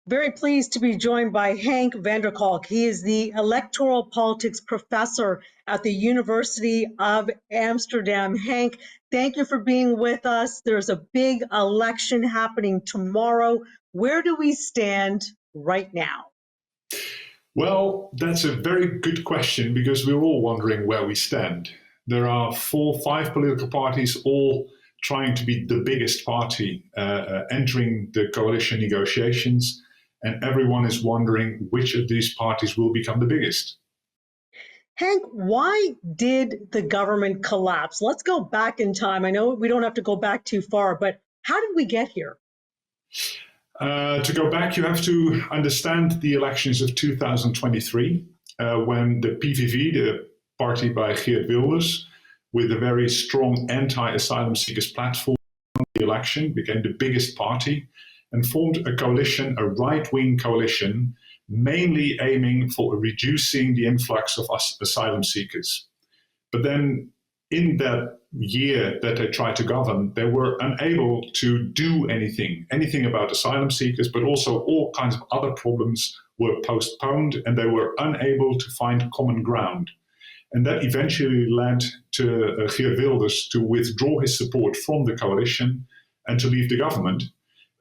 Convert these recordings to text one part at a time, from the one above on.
Very pleased to be joined by Henk van der Kolk. He is the electoral politics professor at the University of Amsterdam. Henk, thank you for being with us. There's a big election happening tomorrow. Where do we stand right now? Well, that's a very good question because we're all wondering where we stand. There are 4, 5 political parties all trying to be the biggest party entering the coalition negotiations, and everyone is wondering which of these parties will become the biggest. Henk, why did the government collapse? Let's go back in time. I know we don't have to go back too far, but how did we get here? To go back, you have to understand the elections of 2023, when the PVV, the party by Geert Wilders, with a very strong anti-asylum seekers platform, the election became the biggest party and formed a coalition, a right-wing coalition, mainly aiming for reducing the influx of asylum seekers. But then in that year that they tried to govern, they were unable to do anything about asylum seekers, but also all kinds of other problems were postponed and they were unable to find common ground. And that eventually led to Geert Wilders to withdraw his support from the coalition and to leave the government.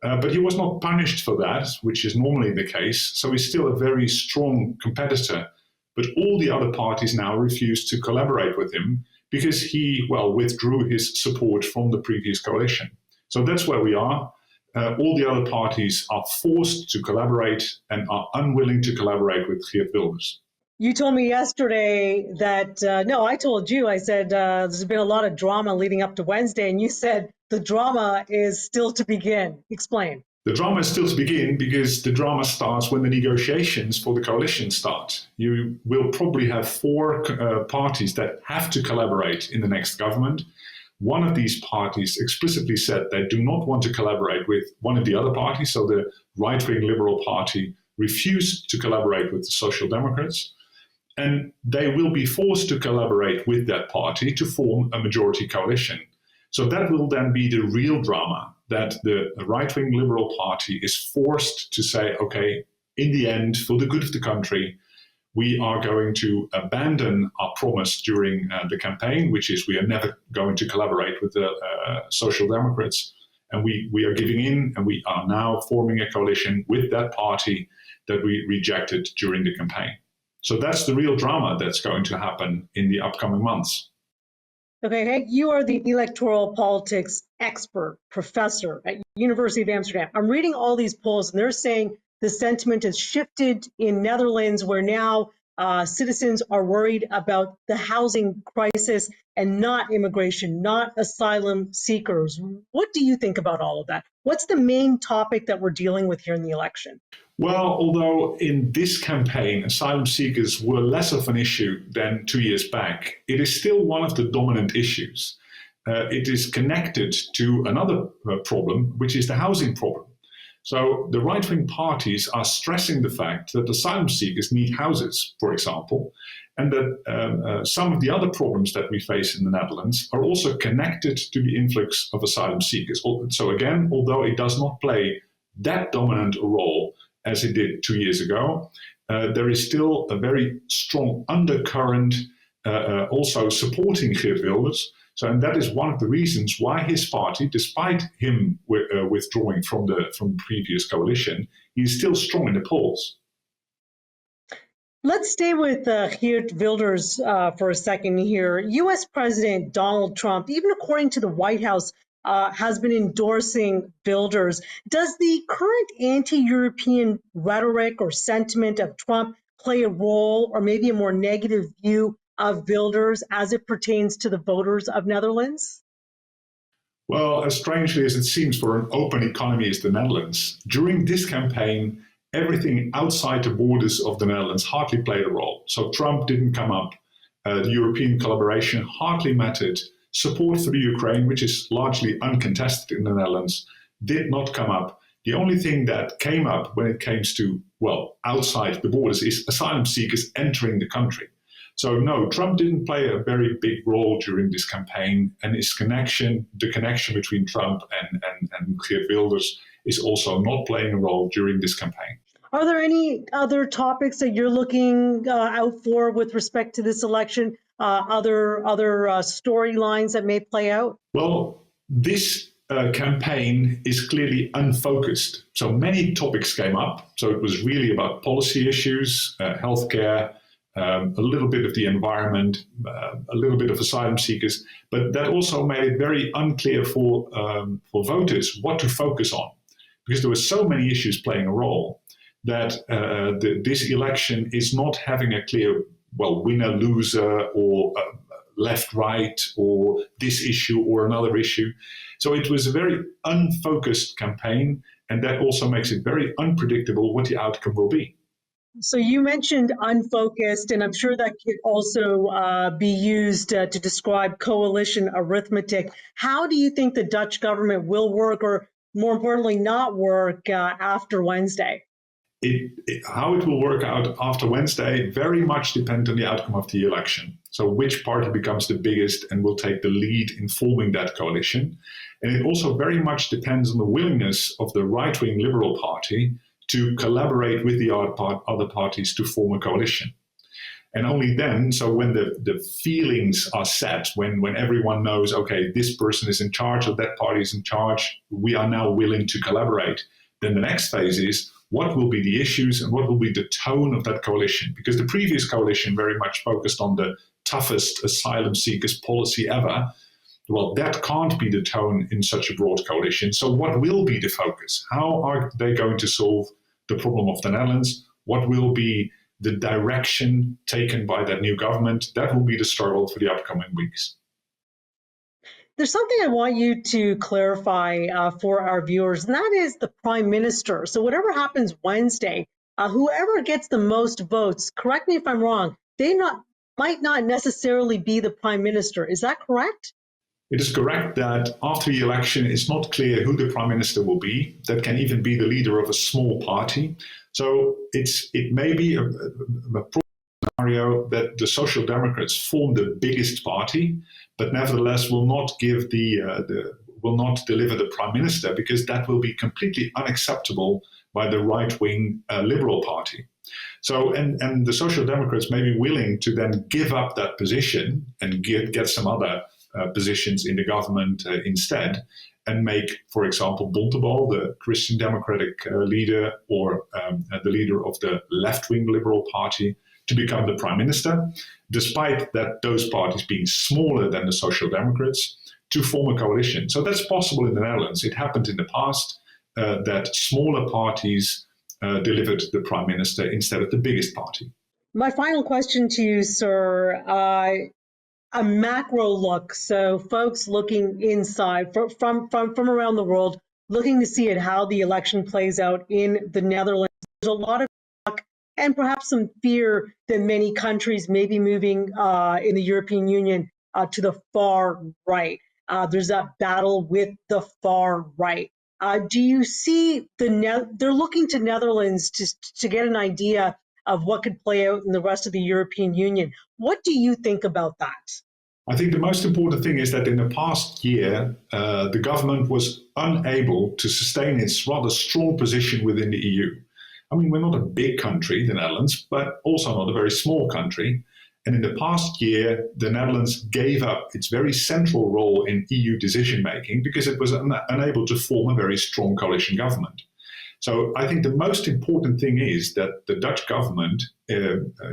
But he was not punished for that, which is normally the case. So he's still a very strong competitor. But all the other parties now refuse to collaborate with him because he, withdrew his support from the previous coalition. So that's where we are. All the other parties are forced to collaborate and are unwilling to collaborate with Geert Wilders. You told me yesterday that, no, I told you, I said, there's been a lot of drama leading up to Wednesday, and you said the drama is still to begin. Explain. The drama is still to begin because the drama starts when the negotiations for the coalition start. You will probably have 4 parties that have to collaborate in the next government. One of these parties explicitly said they do not want to collaborate with one of the other parties, so the right-wing Liberal Party refused to collaborate with the Social Democrats. And they will be forced to collaborate with that party to form a majority coalition. So that will then be the real drama, that the right-wing Liberal Party is forced to say, okay, in the end, for the good of the country, we are going to abandon our promise during the campaign, which is we are never going to collaborate with the Social Democrats. And we are giving in, and we are now forming a coalition with that party that we rejected during the campaign. So that's the real drama that's going to happen in the upcoming months. Okay, Hank, you are the electoral politics expert, professor at University of Amsterdam. I'm reading all these polls, and they're saying the sentiment has shifted in Netherlands, where now citizens are worried about the housing crisis and not immigration, not asylum seekers. What do you think about all of that? What's the main topic that we're dealing with here in the election? Well, although in this campaign, asylum seekers were less of an issue than 2 years back, it is still one of the dominant issues. It is connected to another problem, which is the housing problem. So the right-wing parties are stressing the fact that asylum seekers need houses, for example, and that some of the other problems that we face in the Netherlands are also connected to the influx of asylum seekers. So again, although it does not play that dominant a role as it did 2 years ago, there is still a very strong undercurrent also supporting Geert Wilders. So, and that is one of the reasons why his party, despite him withdrawing from the previous coalition, he's still strong in the polls. Let's stay with Geert Wilders for a second here. U.S. President Donald Trump, even according to the White House, has been endorsing Wilders. Does the current anti-European rhetoric or sentiment of Trump play a role, or maybe a more negative view of Wilders as it pertains to the voters of Netherlands? Well, as strangely as it seems for an open economy as the Netherlands, during this campaign, everything outside the borders of the Netherlands hardly played a role. So Trump didn't come up. The European collaboration hardly mattered. Support for the Ukraine, which is largely uncontested in the Netherlands, did not come up. The only thing that came up when it came to, outside the borders is asylum seekers entering the country. So no, Trump didn't play a very big role during this campaign, and the connection between Trump and Geert Wilders is also not playing a role during this campaign. Are there any other topics that you're looking out for with respect to this election? Other storylines that may play out? Well, this campaign is clearly unfocused. So many topics came up. So it was really about policy issues, healthcare, a little bit of the environment, a little bit of asylum seekers. But that also made it very unclear for voters what to focus on, because there were so many issues playing a role that this election is not having a clear, well, winner, loser, or left, right, or this issue or another issue. So it was a very unfocused campaign, and that also makes it very unpredictable what the outcome will be. So you mentioned unfocused, and I'm sure that could also be used to describe coalition arithmetic. How do you think the Dutch government will work, or more importantly, not work after Wednesday? How it will work out after Wednesday very much depends on the outcome of the election. So which party becomes the biggest and will take the lead in forming that coalition. And it also very much depends on the willingness of the right-wing Liberal Party to collaborate with the other parties to form a coalition. And only then, so when the feelings are set, when everyone knows, okay, this person is in charge or that party is in charge, we are now willing to collaborate, then the next phase is, what will be the issues and what will be the tone of that coalition? Because the previous coalition very much focused on the toughest asylum seekers policy ever. Well, that can't be the tone in such a broad coalition. So what will be the focus? How are they going to solve the problem of the Netherlands? What will be the direction taken by that new government? That will be the struggle for the upcoming weeks. There's something I want you to clarify for our viewers, and that is the Prime Minister. So whatever happens Wednesday, whoever gets the most votes, correct me if I'm wrong, might not necessarily be the Prime Minister. Is that correct? It is correct that after the election, it's not clear who the Prime Minister will be. That can even be the leader of a small party. So it may be a scenario that the Social Democrats form the biggest party, but nevertheless will not give will not deliver the Prime Minister, because that will be completely unacceptable by the right-wing Liberal Party. So, and the Social Democrats may be willing to then give up that position and get some other positions in the government instead, and make, for example, Bontebal, the Christian Democratic leader, or the leader of the left-wing Liberal Party, to become the Prime Minister, despite that those parties being smaller than the Social Democrats, to form a coalition. So that's possible in the Netherlands. It happened in the past that smaller parties delivered the Prime Minister instead of the biggest party. My final question to you, sir, a macro look. So folks looking inside from around the world, looking to see how the election plays out in the Netherlands. There's a lot of talk and perhaps some fear that many countries may be moving in the European Union to the far right. There's that battle with the far right. Do you see they're looking to Netherlands to get an idea of what could play out in the rest of the European Union? What do you think about that? I think the most important thing is that in the past year, the government was unable to sustain its rather strong position within the EU. I mean, we're not a big country, the Netherlands, but also not a very small country. And in the past year, the Netherlands gave up its very central role in EU decision-making because it was unable to form a very strong coalition government. So I think the most important thing is that the Dutch government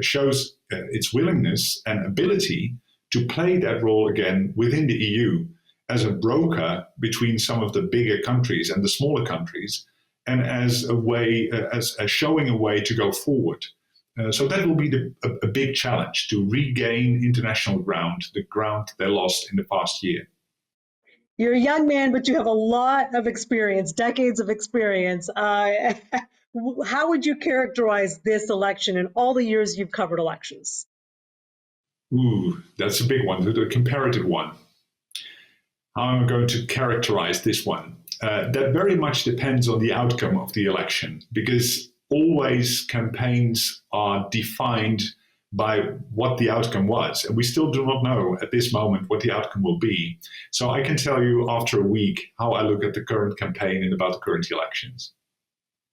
shows its willingness and ability to play that role again within the EU as a broker between some of the bigger countries and the smaller countries, and as a way, as showing a way to go forward. So that will be a big challenge, to regain international ground, the ground they lost in the past year. You're a young man, but you have a lot of experience, decades of experience. How would you characterize this election in all the years you've covered elections? Ooh, that's a big one, the comparative one. How am I going to characterize this one? That very much depends on the outcome of the election, because always campaigns are defined by what the outcome was. And we still do not know at this moment what the outcome will be. So I can tell you after a week how I look at the current campaign and about the current elections.